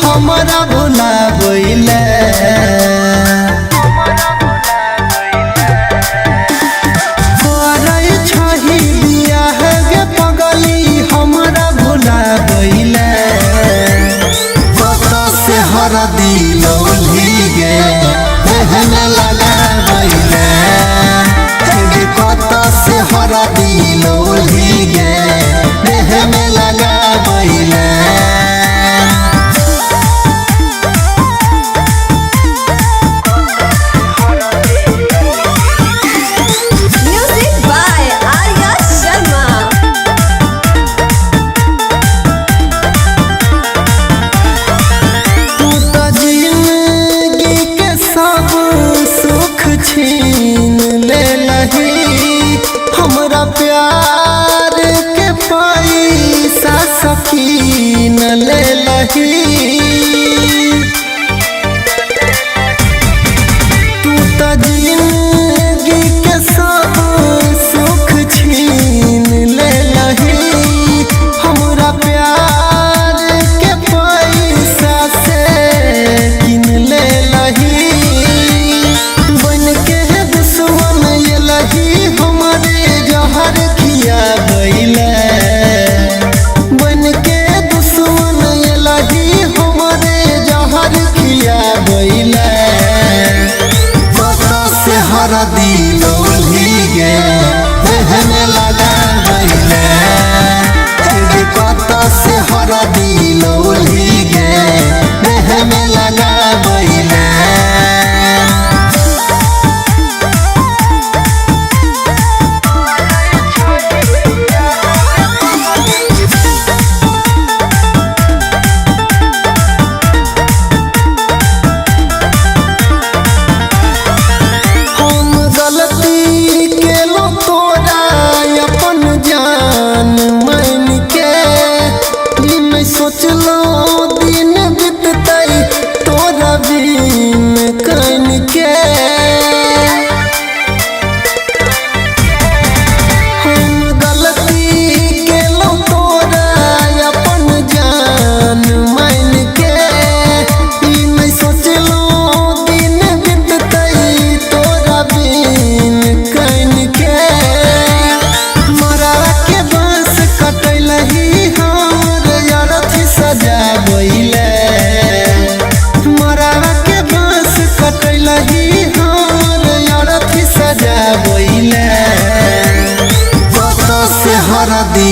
हमरा भुला गइले। करे छही बियाह गे पगली हमरा भुला गइले। कत से हरदी लौली गे एहन लगा गइले। कत से हरदी लौली गे एहन लगा गइले। छीन ले लही हमरा प्यार के पैसा सकीन ले लही। तू तो जिंदगी के सब सुख छीन ले लही हमरा प्यार के पैसा से किन ले लही। हमरे जहर खिया गइले बन के दुश्मन लही हमरे जहर खिया गइले। कत से हरदी लौली गे एहन लगा गइले। कत से हरदी लौली गे एहन लगा गइले। सोचलो दिन बीततै तोरा बिन कन के। हम गलती केलो तोरा अपन जान मान के। ई नहीं सोचलो दिन बीततै तोरा बिन कन के। मरा के बांस कटलही सजा गइले। मरा के बांस कटलही हमर अरथी सजा गइले। कत से हरदी